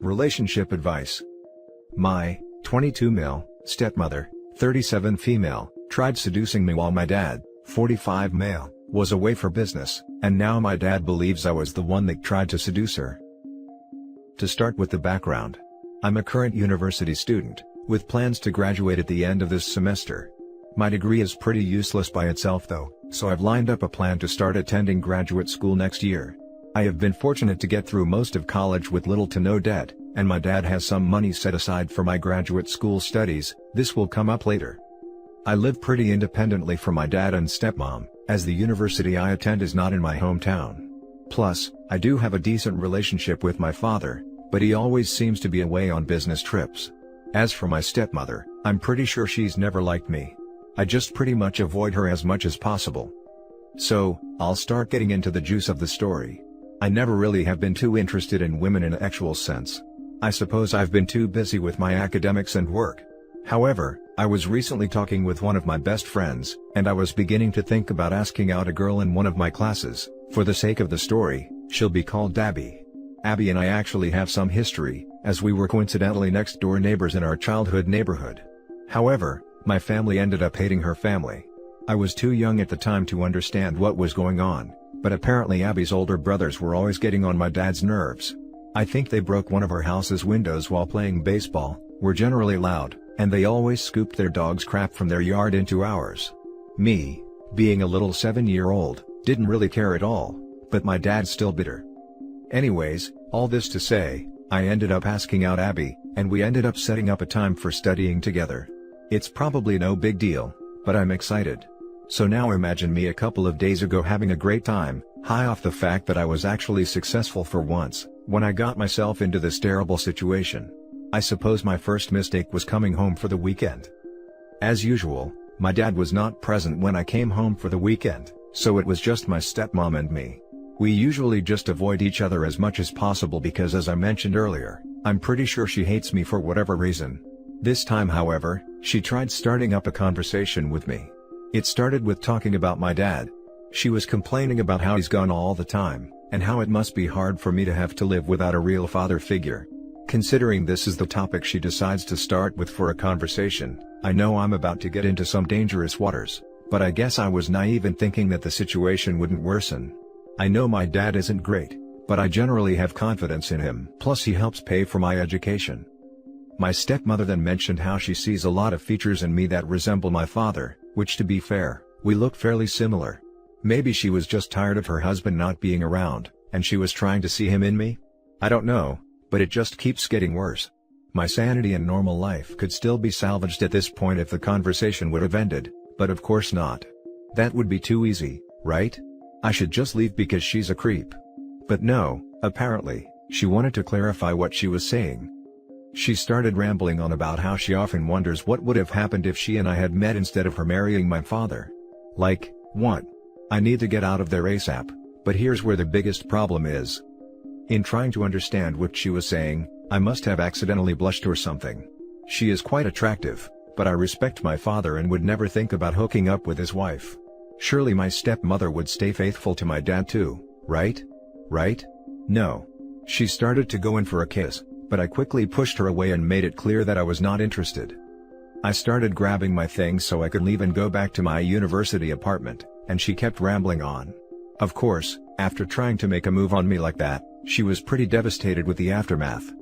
Relationship advice. My 22 male stepmother, 37 female, tried seducing me while my dad, 45 male, was away for business, and now my dad believes I was the one that tried to seduce her. To start with the background. I'm a current university student, with plans to graduate at the end of this semester. My degree is pretty useless by itself though, so I've lined up a plan to start attending graduate school next year. I have been fortunate to get through most of college with little to no debt, and my dad has some money set aside for my graduate school studies. This will come up later. I live pretty independently from my dad and stepmom, as the university I attend is not in my hometown. Plus, I do have a decent relationship with my father, but he always seems to be away on business trips. As for my stepmother, I'm pretty sure she's never liked me. I just pretty much avoid her as much as possible. So, I'll start getting into the juice of the story. I never really have been too interested in women in an actual sense. I suppose I've been too busy with my academics and work. However, I was recently talking with one of my best friends, and I was beginning to think about asking out a girl in one of my classes. For the sake of the story, she'll be called Abby. Abby and I actually have some history, as we were coincidentally next door neighbors in our childhood neighborhood. However, my family ended up hating her family. I was too young at the time to understand what was going on, but apparently Abby's older brothers were always getting on my dad's nerves. I think they broke one of our house's windows while playing baseball, were generally loud, and they always scooped their dog's crap from their yard into ours. Me, being a little 7-year-old, didn't really care at all, but my dad's still bitter. Anyways, all this to say, I ended up asking out Abby, and we ended up setting up a time for studying together. It's probably no big deal, but I'm excited. So now imagine me a couple of days ago having a great time, high off the fact that I was actually successful for once, when I got myself into this terrible situation. I suppose my first mistake was coming home for the weekend. As usual, my dad was not present when I came home for the weekend, so it was just my stepmom and me. We usually just avoid each other as much as possible because, as I mentioned earlier, I'm pretty sure she hates me for whatever reason. This time, however, she tried starting up a conversation with me. It started with talking about my dad. She was complaining about how he's gone all the time, and how it must be hard for me to have to live without a real father figure. Considering this is the topic she decides to start with for a conversation, I know I'm about to get into some dangerous waters, but I guess I was naive in thinking that the situation wouldn't worsen. I know my dad isn't great, but I generally have confidence in him. Plus he helps pay for my education. My stepmother then mentioned how she sees a lot of features in me that resemble my father, which, to be fair, we look fairly similar. Maybe she was just tired of her husband not being around, and she was trying to see him in me? I don't know, but it just keeps getting worse. My sanity and normal life could still be salvaged at this point if the conversation would have ended, but of course not. That would be too easy, right? I should just leave because she's a creep. But no, apparently, she wanted to clarify what she was saying. She started rambling on about how she often wonders what would have happened if she and I had met instead of her marrying my father. Like, what? I need to get out of there ASAP, but here's where the biggest problem is. In trying to understand what she was saying, I must have accidentally blushed or something. She is quite attractive, but I respect my father and would never think about hooking up with his wife. Surely my stepmother would stay faithful to my dad too, right? Right? No. She started to go in for a kiss, but I quickly pushed her away and made it clear that I was not interested. I started grabbing my things so I could leave and go back to my university apartment, and she kept rambling on. Of course, after trying to make a move on me like that, she was pretty devastated with the aftermath.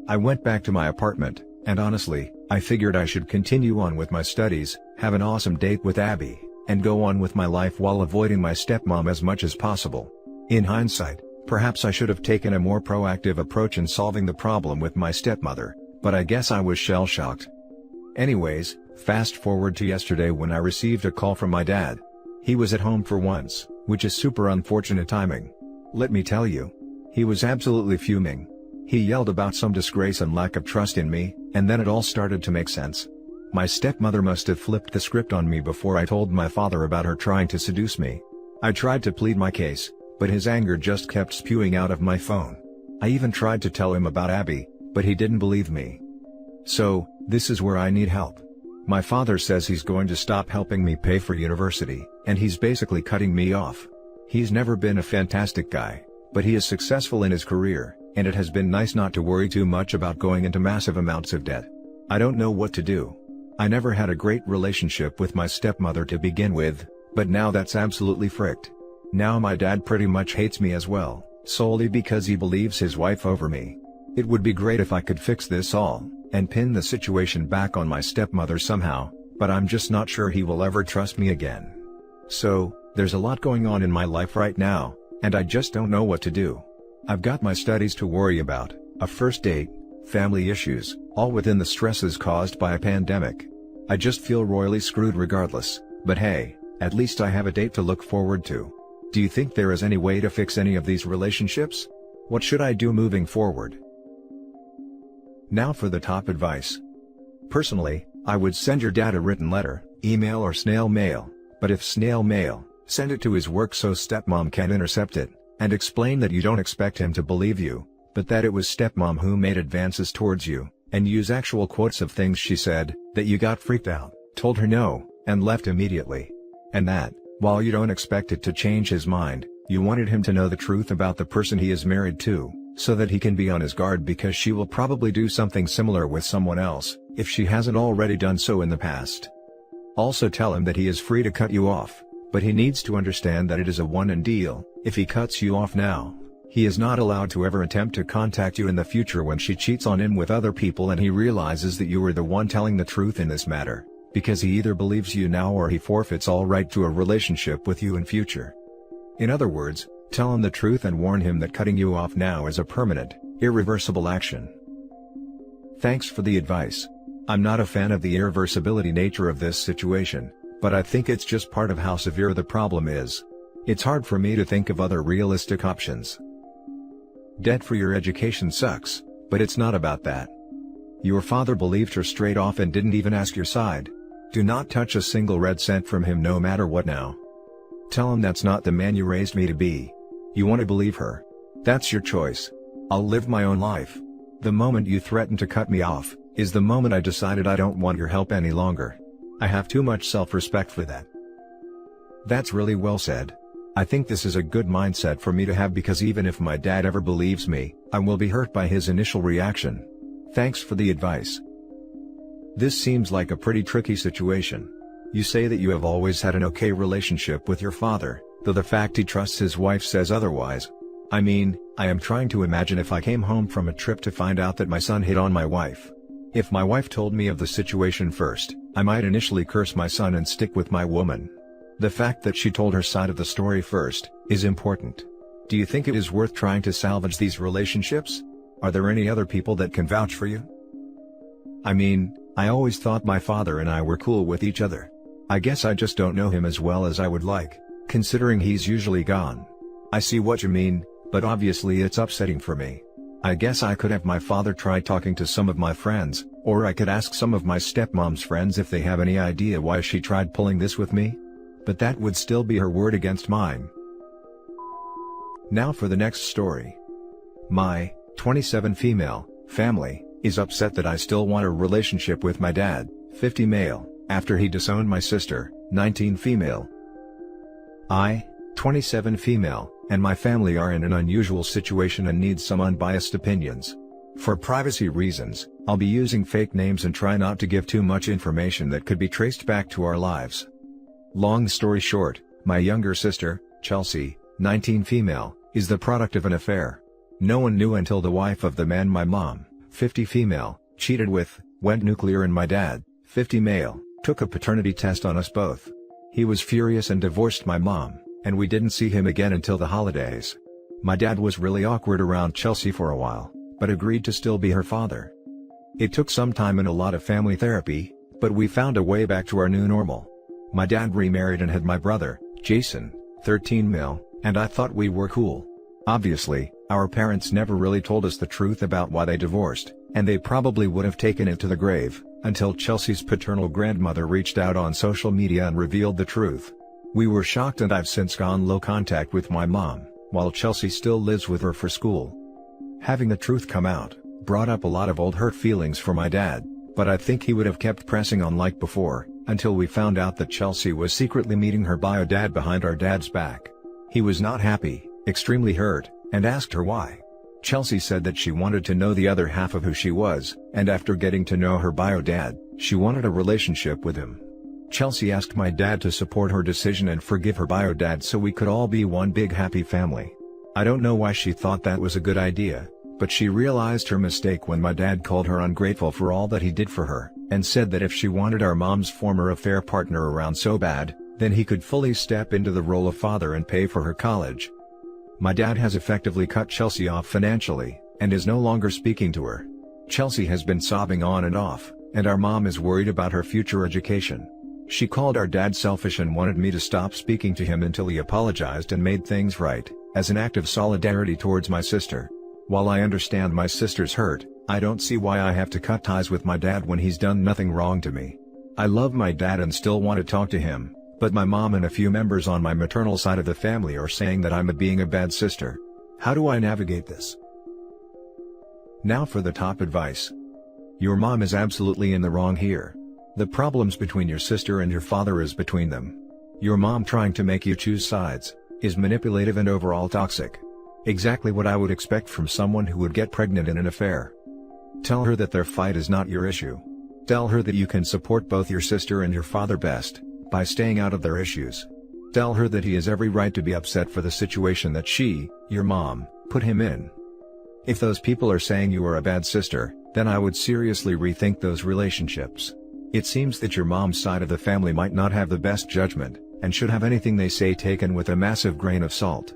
I went back to my apartment, and honestly, I figured I should continue on with my studies, have an awesome date with Abby, and go on with my life while avoiding my stepmom as much as possible. In hindsight, perhaps I should have taken a more proactive approach in solving the problem with my stepmother, but I guess I was shell-shocked. Anyways, fast forward to yesterday when I received a call from my dad. He was at home for once, which is super unfortunate timing. Let me tell you. He was absolutely fuming. He yelled about some disgrace and lack of trust in me, and then it all started to make sense. My stepmother must have flipped the script on me before I told my father about her trying to seduce me. I tried to plead my case, but his anger just kept spewing out of my phone. I even tried to tell him about Abby, but he didn't believe me. So, this is where I need help. My father says he's going to stop helping me pay for university, and he's basically cutting me off. He's never been a fantastic guy, but he is successful in his career, and it has been nice not to worry too much about going into massive amounts of debt. I don't know what to do. I never had a great relationship with my stepmother to begin with, but now that's absolutely fricked. Now my dad pretty much hates me as well, solely because he believes his wife over me. It would be great if I could fix this all, and pin the situation back on my stepmother somehow, but I'm just not sure he will ever trust me again. So, there's a lot going on in my life right now, and I just don't know what to do. I've got my studies to worry about, a first date, family issues, all within the stresses caused by a pandemic. I just feel royally screwed regardless, but hey, at least I have a date to look forward to. Do you think there is any way to fix any of these relationships? What should I do moving forward? Now for the top advice. Personally, I would send your dad a written letter, email or snail mail, but if snail mail, send it to his work so stepmom can intercept it, and explain that you don't expect him to believe you, but that it was stepmom who made advances towards you, and use actual quotes of things she said, that you got freaked out, told her no, and left immediately. And that, while you don't expect it to change his mind, you wanted him to know the truth about the person he is married to, so that he can be on his guard because she will probably do something similar with someone else, if she hasn't already done so in the past. Also tell him that he is free to cut you off, but he needs to understand that it is a one-and deal. If he cuts you off now, he is not allowed to ever attempt to contact you in the future when she cheats on him with other people and he realizes that you were the one telling the truth in this matter, because he either believes you now or he forfeits all right to a relationship with you in future. In other words, tell him the truth and warn him that cutting you off now is a permanent, irreversible action. Thanks for the advice. I'm not a fan of the irreversibility nature of this situation, but I think it's just part of how severe the problem is. It's hard for me to think of other realistic options. Debt for your education sucks, but it's not about that. Your father believed her straight off and didn't even ask your side. Do not touch a single red cent from him no matter what now. Tell him that's not the man you raised me to be. You want to believe her. That's your choice. I'll live my own life. The moment you threatened to cut me off, is the moment I decided I don't want your help any longer. I have too much self-respect for that. That's really well said. I think this is a good mindset for me to have because even if my dad ever believes me, I will be hurt by his initial reaction. Thanks for the advice. This seems like a pretty tricky situation. You say that you have always had an okay relationship with your father, though the fact he trusts his wife says otherwise. I mean, I am trying to imagine if I came home from a trip to find out that my son hit on my wife. If my wife told me of the situation first, I might initially curse my son and stick with my woman. The fact that she told her side of the story first, is important. Do you think it is worth trying to salvage these relationships? Are there any other people that can vouch for you? I mean, I always thought my father and I were cool with each other. I guess I just don't know him as well as I would like, considering he's usually gone. I see what you mean, but obviously it's upsetting for me. I guess I could have my father try talking to some of my friends, or I could ask some of my stepmom's friends if they have any idea why she tried pulling this with me. But that would still be her word against mine. Now for the next story. My 27 female family is upset that I still want a relationship with my dad, 50 male, after he disowned my sister, 19 female. I, 27 female, and my family are in an unusual situation and need some unbiased opinions. For privacy reasons, I'll be using fake names and try not to give too much information that could be traced back to our lives. Long story short, my younger sister, Chelsea, 19 female, is the product of an affair. No one knew until the wife of the man my mom, 50 female, cheated with, went nuclear and my dad, 50 male, took a paternity test on us both. He was furious and divorced my mom, and we didn't see him again until the holidays. My dad was really awkward around Chelsea for a while, but agreed to still be her father. It took some time and a lot of family therapy, but we found a way back to our new normal. My dad remarried and had my brother, Jason, 13 mil, and I thought we were cool. Obviously, our parents never really told us the truth about why they divorced, and they probably would have taken it to the grave, until Chelsea's paternal grandmother reached out on social media and revealed the truth. We were shocked and I've since gone low contact with my mom, while Chelsea still lives with her for school. Having the truth come out, brought up a lot of old hurt feelings for my dad, but I think he would have kept pressing on like before, until we found out that Chelsea was secretly meeting her bio dad behind our dad's back. He was not happy, extremely hurt, and asked her why. Chelsea said that she wanted to know the other half of who she was, and after getting to know her bio dad, she wanted a relationship with him. Chelsea asked my dad to support her decision and forgive her bio dad so we could all be one big happy family. I don't know why she thought that was a good idea, but she realized her mistake when my dad called her ungrateful for all that he did for her, and said that if she wanted our mom's former affair partner around so bad, then he could fully step into the role of father and pay for her college. My dad has effectively cut Chelsea off financially, and is no longer speaking to her. Chelsea has been sobbing on and off, and our mom is worried about her future education. She called our dad selfish and wanted me to stop speaking to him until he apologized and made things right, as an act of solidarity towards my sister. While I understand my sister's hurt, I don't see why I have to cut ties with my dad when he's done nothing wrong to me. I love my dad and still want to talk to him, but my mom and a few members on my maternal side of the family are saying that I'm being a bad sister. How do I navigate this? Now for the top advice. Your mom is absolutely in the wrong here. The problems between your sister and your father is between them. Your mom trying to make you choose sides is manipulative and overall toxic. Exactly what I would expect from someone who would get pregnant in an affair. Tell her that their fight is not your issue. Tell her that you can support both your sister and your father best by staying out of their issues. Tell her that he has every right to be upset for the situation that she, your mom, put him in. If those people are saying you are a bad sister, then I would seriously rethink those relationships. It seems that your mom's side of the family might not have the best judgment, and should have anything they say taken with a massive grain of salt.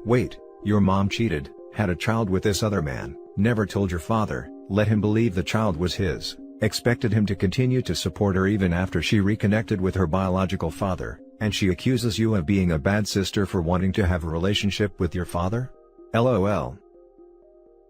Wait, your mom cheated, had a child with this other man, never told your father, let him believe the child was his, expected him to continue to support her even after she reconnected with her biological father, and she accuses you of being a bad sister for wanting to have a relationship with your father? LOL.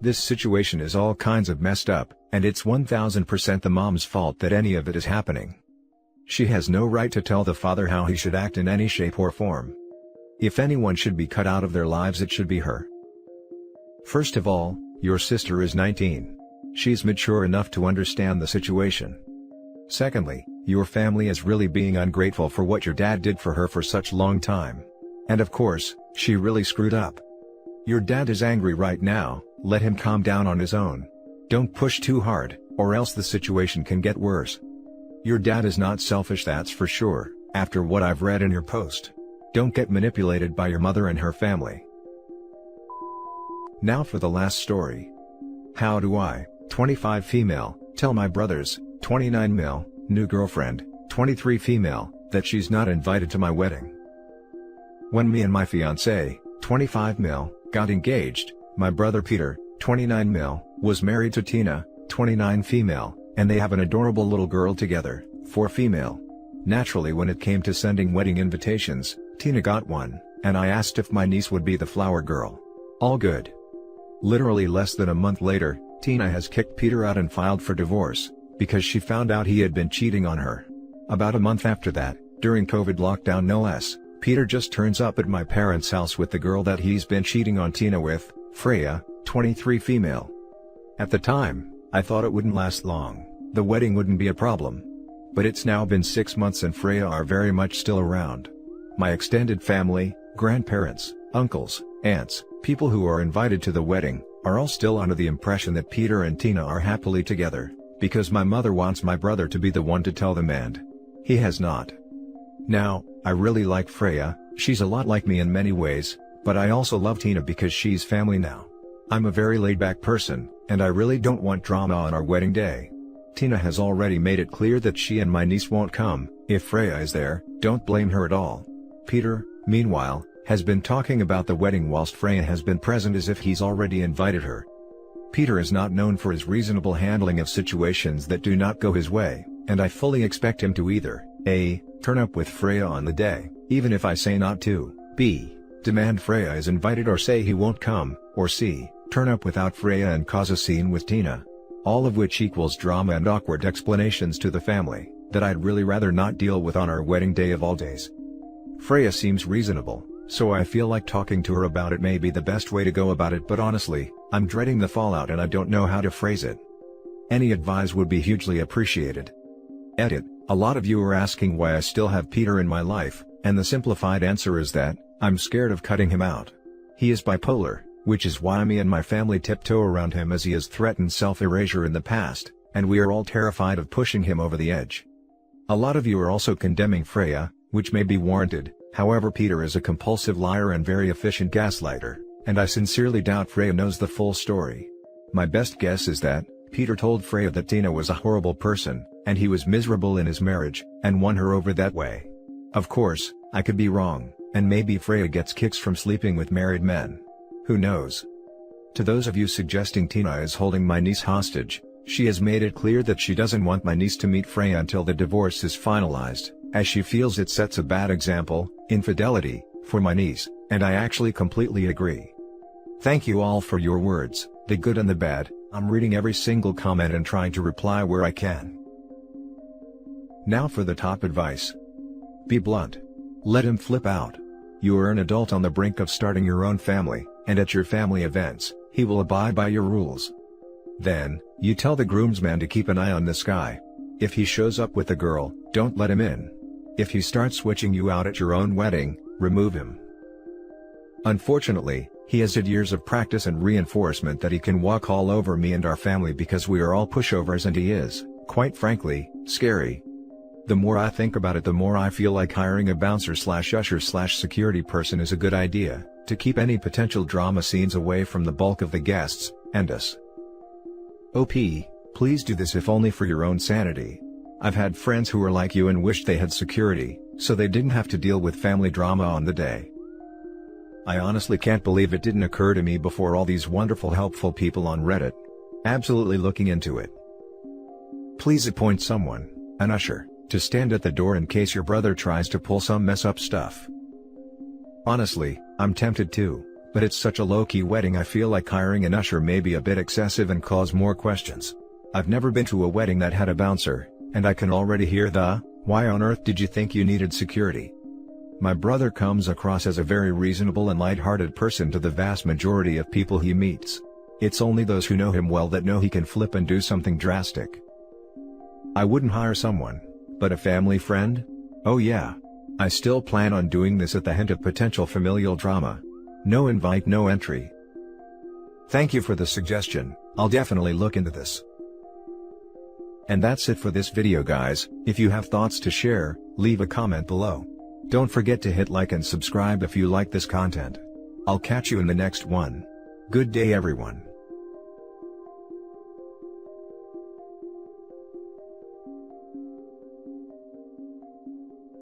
This situation is all kinds of messed up, and it's 1000% the mom's fault that any of it is happening. She has no right to tell the father how he should act in any shape or form. If anyone should be cut out of their lives, it should be her. First of all, your sister is 19. She's mature enough to understand the situation. Secondly, your family is really being ungrateful for what your dad did for her for such a long time. And of course, she really screwed up. Your dad is angry right now, let him calm down on his own. Don't push too hard, or else the situation can get worse. Your dad is not selfish, that's for sure, after what I've read in your post. Don't get manipulated by your mother and her family. Now for the last story. How do I, 25 female, tell my brothers, 29 male, new girlfriend, 23 female, that she's not invited to my wedding? When me and my fiancé, 25 male, got engaged, my brother Peter, 29 male, was married to Tina, 29 female, and they have an adorable little girl together, 4 female. Naturally, when it came to sending wedding invitations, Tina got one, and I asked if my niece would be the flower girl. All good. Literally less than a month later, Tina has kicked Peter out and filed for divorce, because she found out he had been cheating on her. About a month after that, during COVID lockdown no less, Peter just turns up at my parents' house with the girl that he's been cheating on Tina with, Freya, 23 female. At the time, I thought it wouldn't last long, the wedding wouldn't be a problem. But it's now been 6 months and Freya are very much still around. My extended family, grandparents, uncles, aunts, people who are invited to the wedding, are all still under the impression that Peter and Tina are happily together, because my mother wants my brother to be the one to tell them and he has not. Now, I really like Freya, she's a lot like me in many ways, but I also love Tina because she's family now. I'm a very laid-back person, and I really don't want drama on our wedding day. Tina has already made it clear that she and my niece won't come. If Freya is there, don't blame her at all. Peter, meanwhile, has been talking about the wedding whilst Freya has been present as if he's already invited her. Peter is not known for his reasonable handling of situations that do not go his way, and I fully expect him to either A. turn up with Freya on the day, even if I say not to, B. demand Freya is invited or say he won't come, or C. turn up without Freya and cause a scene with Tina. All of which equals drama and awkward explanations to the family, that I'd really rather not deal with on our wedding day of all days. Freya seems reasonable, so I feel like talking to her about it may be the best way to go about it, but honestly, I'm dreading the fallout and I don't know how to phrase it. Any advice would be hugely appreciated. Edit. A lot of you are asking why I still have Peter in my life, and the simplified answer is that, I'm scared of cutting him out. He is bipolar, which is why me and my family tiptoe around him as he has threatened self-erasure in the past, and we are all terrified of pushing him over the edge. A lot of you are also condemning Freya, which may be warranted. However, Peter is a compulsive liar and very efficient gaslighter, and I sincerely doubt Freya knows the full story. My best guess is that Peter told Freya that Tina was a horrible person, and he was miserable in his marriage, and won her over that way. Of course, I could be wrong, and maybe Freya gets kicks from sleeping with married men. Who knows? To those of you suggesting Tina is holding my niece hostage, she has made it clear that she doesn't want my niece to meet Freya until the divorce is finalized, as she feels it sets a bad example, infidelity, for my niece, and I actually completely agree. Thank you all for your words, the good and the bad. I'm reading every single comment and trying to reply where I can. Now for the top advice. Be blunt. Let him flip out. You are an adult on the brink of starting your own family, and at your family events, he will abide by your rules. Then, you tell the groomsman to keep an eye on this guy. If he shows up with a girl, don't let him in. If he starts switching you out at your own wedding, remove him. Unfortunately, he has had years of practice and reinforcement that he can walk all over me and our family because we are all pushovers, and he is, quite frankly, scary. The more I think about it, the more I feel like hiring a bouncer/usher/security person is a good idea, to keep any potential drama scenes away from the bulk of the guests, and us. OP, please do this if only for your own sanity. I've had friends who are like you and wished they had security, so they didn't have to deal with family drama on the day. I honestly can't believe it didn't occur to me before all these wonderful helpful people on Reddit. Absolutely looking into it. Please appoint someone, an usher, to stand at the door in case your brother tries to pull some mess up stuff. Honestly, I'm tempted too, but it's such a low-key wedding I feel like hiring an usher may be a bit excessive and cause more questions. I've never been to a wedding that had a bouncer, and I can already hear the, "Why on earth did you think you needed security?" My brother comes across as a very reasonable and light-hearted person to the vast majority of people he meets. It's only those who know him well that know he can flip and do something drastic. I wouldn't hire someone, but a family friend? Oh yeah. I still plan on doing this at the hint of potential familial drama. No invite, no entry. Thank you for the suggestion, I'll definitely look into this. And that's it for this video, guys. If you have thoughts to share, leave a comment below. Don't forget to hit like and subscribe if you like this content. I'll catch you in the next one. Good day, everyone.